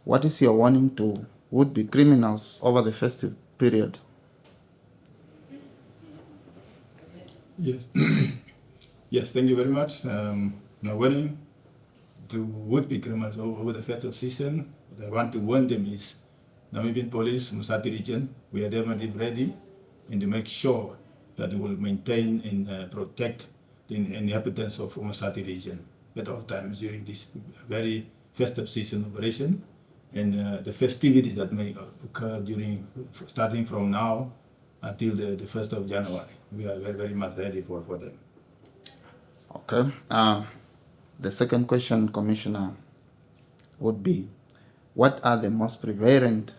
What is your warning to would-be criminals over the festive period? Yes, yes, thank you very much. My warning to would-be criminals over the festive season, what I want to warn them is Namibian Police, Musati region, we are definitely ready and to make sure that we will maintain and protect the inhabitants of Musati region at all times during this very festive season operation and the festivities that may occur during starting from now until the 1st of January. We are very, very much ready for them. Okay. The second question, Commissioner, would be, what are the most prevalent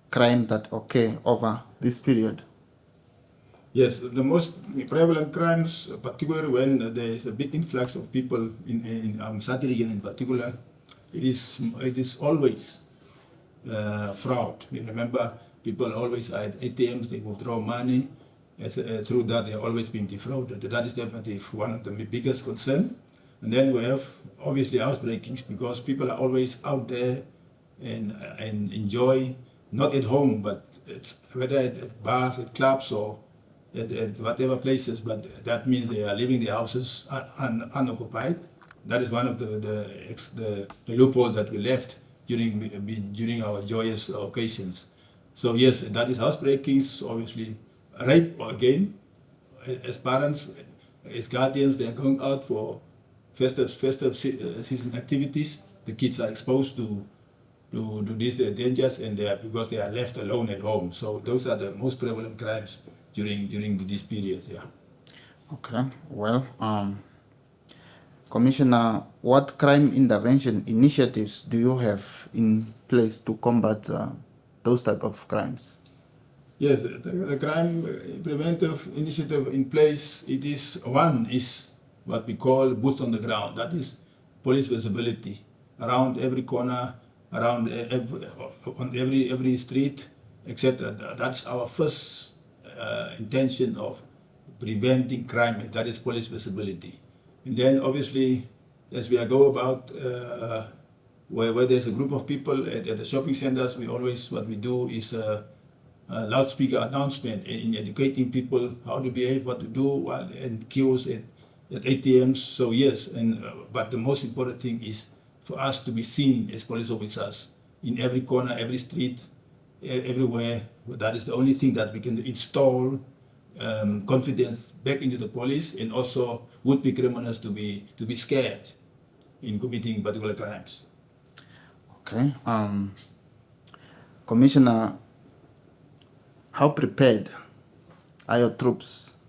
crime that occur over this period? Yes, the most prevalent crimes, particularly when there is a big influx of people in Sati region in particular, it is always fraud. You remember, people always at ATMs, they withdraw money. Through that, they're always being defrauded. That is definitely one of the biggest concern. And then we have obviously housebreakings because people are always out there and enjoy, not at home, but whether at bars, at clubs, or at whatever places, but that means they are leaving their houses unoccupied. That is one of the loopholes that we left during our joyous occasions. So yes, that is housebreakings, obviously rape again. As parents, as guardians, they are going out for festive season activities. The kids are exposed to these dangers, and because they are left alone at home. So those are the most prevalent crimes during these periods. Yeah. Okay. Well, Commissioner, what crime intervention initiatives do you have in place to combat those type of crimes? Yes, the crime preventive initiative in place, it is what we call boots on the ground. That is police visibility around every corner, around on every street, etc. That's our first intention of preventing crime. That is police visibility. And then obviously, as we go about where there's a group of people at the shopping centers, what we do is a loudspeaker announcement in educating people how to behave, what to do while in queues at ATMs. So yes, but the most important thing is for us to be seen as police officers in every corner, every street, everywhere. That is the only thing that we can install confidence back into the police, and also would-be criminals to be scared in committing particular crimes. Okay. Commissioner, how prepared are your troops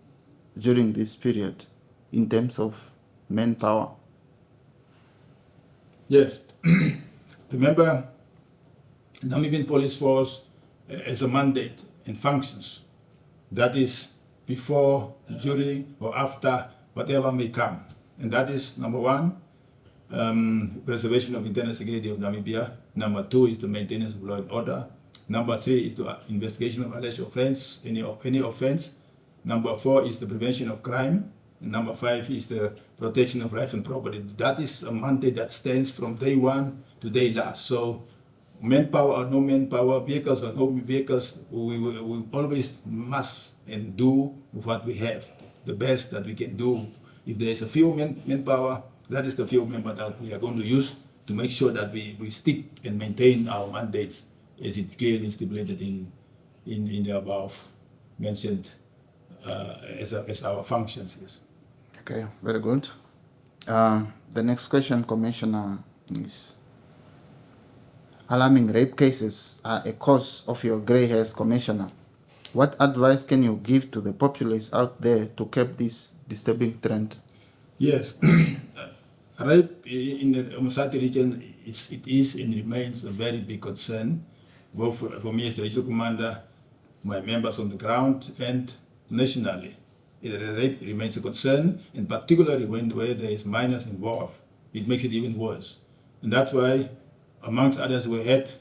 during this period in terms of manpower? Yes. Remember, Namibian Police Force has a mandate and functions. That is before, during, or after whatever may come. And that is, number one, preservation of internal security of Namibia. Number two is the maintenance of law and order. Number three is the investigation of alleged offense, any offense. Number four is the prevention of crime. And number five is the protection of life and property. That is a mandate that stands from day one to day last. So manpower or no manpower, vehicles or no vehicles, we always must and do what we have, the best that we can do. If there is a few manpower, that is the few member that we are going to use to make sure that we stick and maintain our mandates as it's clearly stipulated in the above mentioned as our functions. Yes. Okay, very good. The next question, Commissioner, is alarming rape cases are a cause of your grey hairs, Commissioner. What advice can you give to the populace out there to curb this disturbing trend? Yes, rape in the Umasati region, it is and remains a very big concern, both for me as the regional commander, my members on the ground, and nationally. Rape remains a concern, and particularly where there is minors involved, it makes it even worse. And that's why, amongst others, we had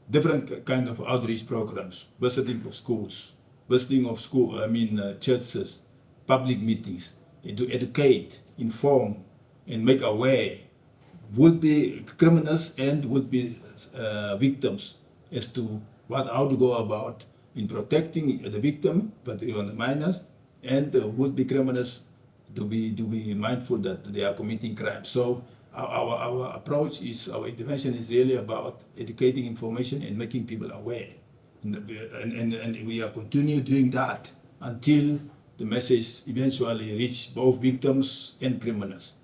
different kind of outreach programs, visiting of schools, churches, public meetings, to educate, inform, and make aware would be criminals and would be victims as to how to go about in protecting the victim, but on the minors, and would be criminals to be mindful that they are committing crime. So our approach is, our intervention is really about educating information and making people aware. And we are continue doing that until the message eventually reach both victims and criminals.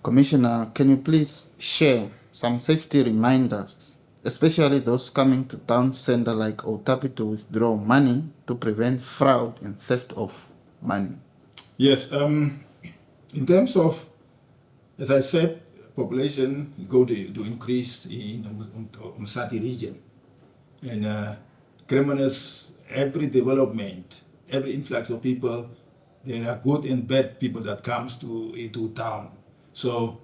Commissioner, can you please share some safety reminders, especially those coming to town center like Otapi to withdraw money to prevent fraud and theft of money? Yes, in terms of, as I said, population is going to increase in the Umsati region. And criminals, every development, every influx of people, there are good and bad people that comes to town. So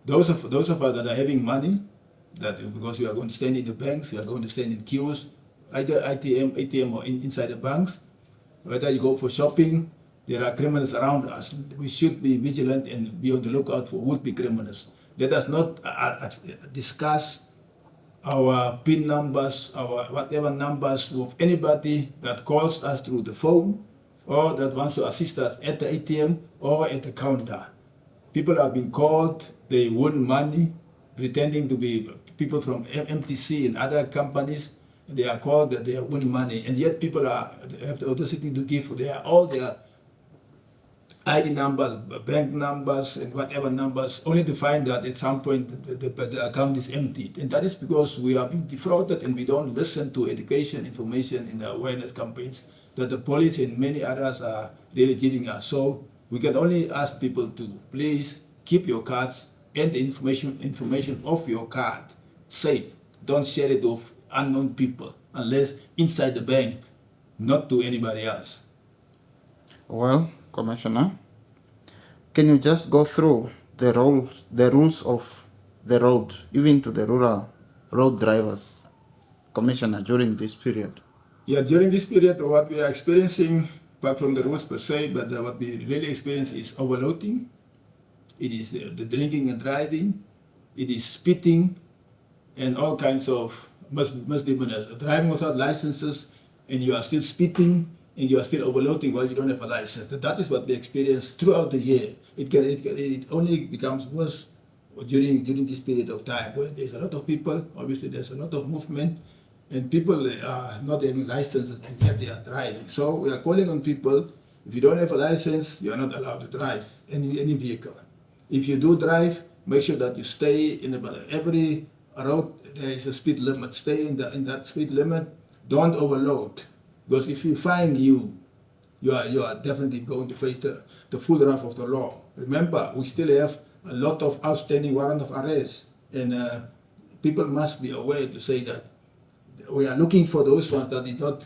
those of us that are having money, that because you are going to stand in the banks, you are going to stand in queues, either ATM or inside the banks, whether you go for shopping, there are criminals around us. We should be vigilant and be on the lookout for would-be criminals. Let us not discuss our PIN numbers, our whatever numbers with anybody that calls us through the phone or that wants to assist us at the ATM or at the counter. People have been called, they won money, pretending to be people from MTC and other companies. They are called that they have won money, and yet people have the audacity to give all their ID numbers, bank numbers, and whatever numbers, only to find that at some point the account is emptied. And that is because we are being defrauded and we don't listen to education, information, and awareness campaigns that the police and many others are really giving us. So we can only ask people to please keep your cards and the information of your card safe. Don't share it with unknown people unless inside the bank, not to anybody else. Well, Commissioner, can you just go through the rules of the road, even to the rural road drivers, Commissioner, during this period? Yeah, during this period, what we are experiencing, apart from the rules per se, but what we really experience is overloading. It is the drinking and driving. It is spitting, and all kinds of misdemeanors. Driving without licenses, and you are still spitting, and you are still overloading while you don't have a license. That is what we experience throughout the year. It only becomes worse during this period of time, where there's a lot of people, obviously there's a lot of movement, and people are not having licenses, and yet they are driving. So we are calling on people, if you don't have a license, you are not allowed to drive any vehicle. If you do drive, make sure that you stay in every road, there is a speed limit. Stay in that speed limit. Don't overload. Because if we find you are definitely going to face the full wrath of the law. Remember, we still have a lot of outstanding warrant of arrest. And people must be aware to say that we are looking for those ones that did not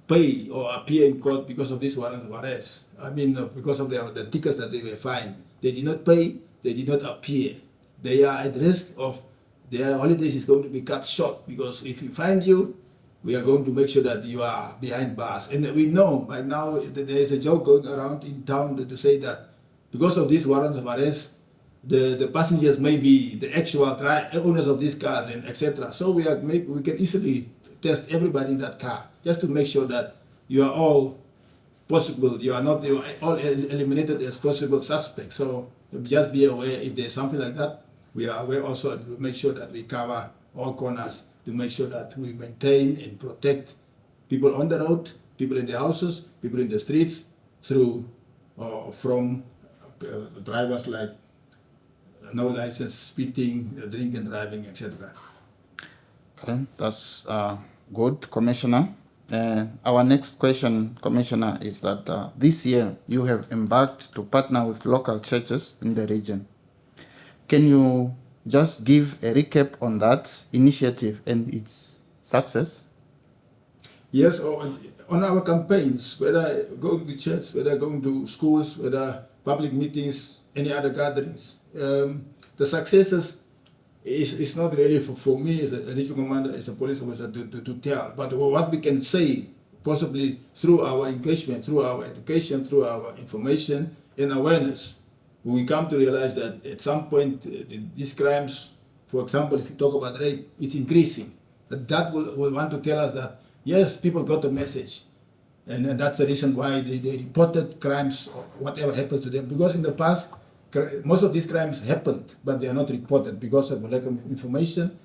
pay or appear in court because of this warrant of arrest. I mean, because of the tickets that they were fined. They did not pay, they did not appear. They are at risk of their holidays is going to be cut short, because if we find you, we are going to make sure that you are behind bars. And we know by now that there is a joke going around in town to say that because of these warrants of arrest, the passengers may be the actual owners of these cars and etc. So we can easily test everybody in that car just to make sure that you are all possible. You are all eliminated as possible suspects. So just be aware if there's something like that. We are aware also to make sure that we cover all corners to make sure that we maintain and protect people on the road, people in the houses, people in the streets, through from drivers like no license, speeding, drinking, driving, etc. Okay, that's good, Commissioner. Our next question, Commissioner, is that this year you have embarked to partner with local churches in the region. Can you just give a recap on that initiative and its success? Yes, on our campaigns, whether going to church, whether going to schools, whether public meetings, any other gatherings, the successes is not really for me as a regional commander, as a police officer to tell. But what we can say, possibly through our engagement, through our education, through our information and awareness, we come to realize that at some point these crimes, for example, if you talk about rape, it's increasing. That will want to tell us that yes, people got the message, and that's the reason why they reported crimes or whatever happens to them. Because in the past, most of these crimes happened, but they are not reported because of lack of information.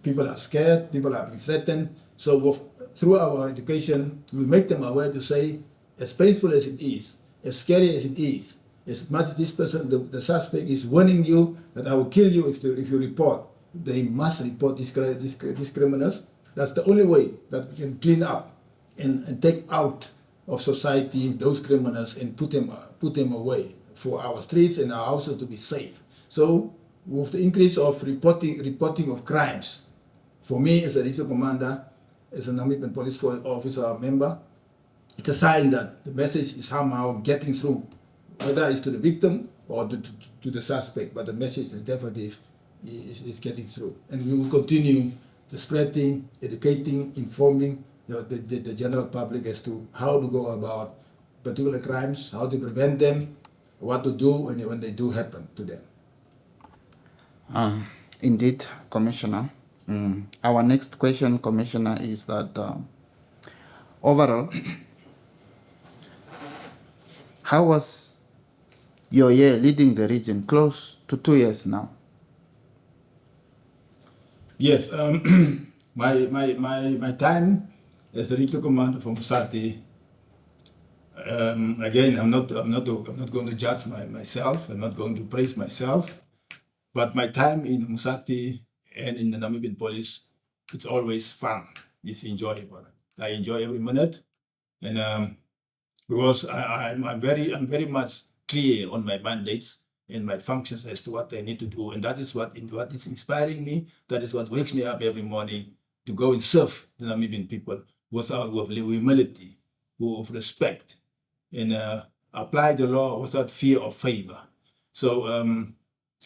People are scared, people are being threatened. So through our education, we make them aware to say, as painful as it is, as scary as it is, as much as this person, the suspect is warning you that I will kill you if you report, they must report these criminals. That's the only way that we can clean up and take out of society those criminals and put them away for our streets and our houses to be safe. So with the increase of reporting of crimes, for me as a regional commander, as a Namibian police officer member, it's a sign that the message is somehow getting through, whether it's to the victim or to the suspect, but the message is definitely is getting through. And we will continue the spreading, educating, informing the general public as to how to go about particular crimes, how to prevent them, what to do when they do happen to them. Indeed, Commissioner. Our next question, Commissioner, is that overall, how was your year leading the region? Close to 2 years now. Yes, my time as the regional commander from Musati. Again, I'm not going to judge myself. I'm not going to praise myself. But my time in Musati and in the Namibian police, it's always fun. It's enjoyable. I enjoy every minute, and because I'm very much clear on my mandates and my functions as to what I need to do, and that is what is inspiring me. That is what wakes me up every morning to go and serve the Namibian people with humility, with respect, and apply the law without fear or favor. So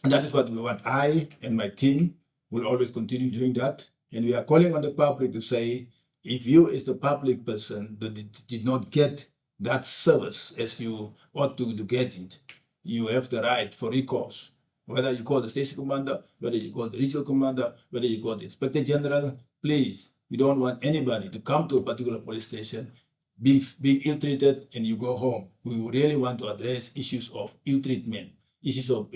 that is what I and my team will always continue doing that. And we are calling on the public to say, if you as the public person that did not get that service as you ought to get it, you have the right for recourse. Whether you call the station commander, whether you call the regional commander, whether you call the inspector general, please, we don't want anybody to come to a particular police station being ill-treated and you go home. We really want to address issues of ill-treatment, issues of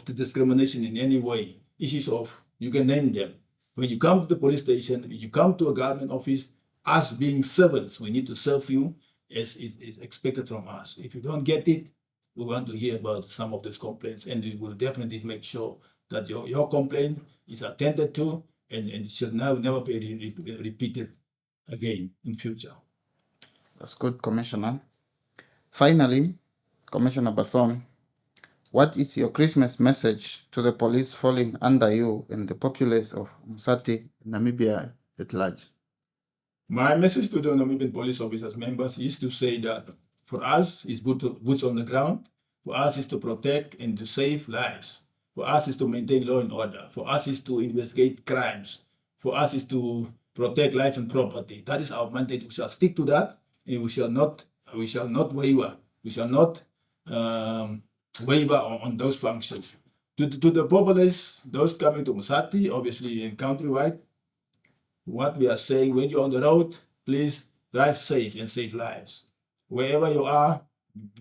the discrimination in any way, issues of, you can name them. When you come to the police station, when you come to a government office, us being servants, we need to serve you as is expected from us. If you don't get it, we want to hear about some of those complaints, and we will definitely make sure that your complaint is attended to and it should never be repeated again in future. That's good, Commissioner. Finally, Commissioner Basson, what is your Christmas message to the police falling under you and the populace of Musati, Namibia at large? My message to the Namibian police officers members is to say that for us is boots on the ground. For us is to protect and to save lives. For us is to maintain law and order. For us is to investigate crimes. For us is to protect life and property. That is our mandate. We shall stick to that, and we shall not waver. We shall not waver on those functions. To the populace, those coming to Musati, obviously in countrywide, what we are saying, when you're on the road, please drive safe and save lives. Wherever you are,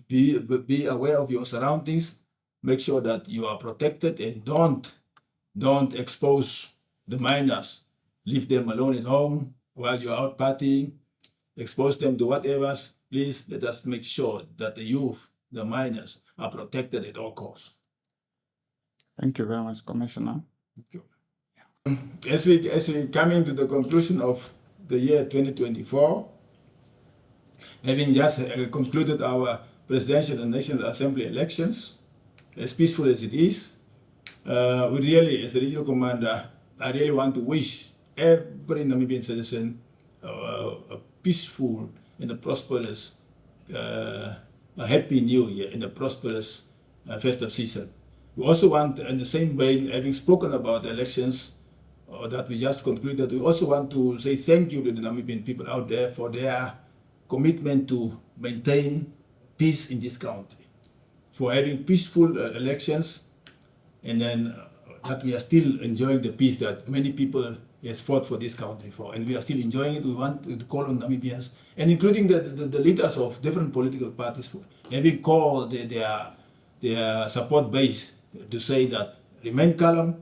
be aware of your surroundings. Make sure that you are protected and don't expose the minors. Leave them alone at home while you're out partying. Expose them to whatever. Please let us make sure that the youth, the minors, are protected at all costs. Thank you very much, Commissioner. Thank you. As we coming to the conclusion of the year 2024, having just concluded our presidential and national assembly elections, as peaceful as it is, we really, as the regional commander, I really want to wish every Namibian citizen a peaceful and a prosperous, a happy new year and a prosperous festive season. We also want, in the same vein, having spoken about the elections that we just concluded, we also want to say thank you to the Namibian people out there for their commitment to maintain peace in this country. for having peaceful elections, and then that we are still enjoying the peace that many people has fought for this country for, and we are still enjoying it. We want to call on Namibians, and including the leaders of different political parties, for having called their support base to say that remain calm.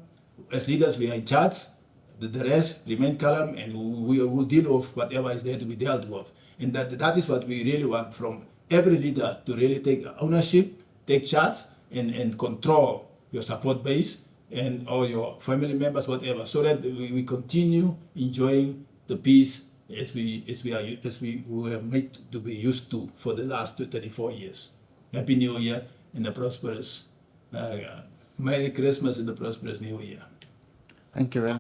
As leaders, we are in charge. The rest remain calm, and we will deal with whatever is there to be dealt with. And that is what we really want from every leader, to really take ownership, take charge, and control your support base and or your family members, whatever, so that we continue enjoying the peace as we were made to be used to for the last 34 years. Happy New Year and a prosperous Merry Christmas and a prosperous New Year. Thank you very much.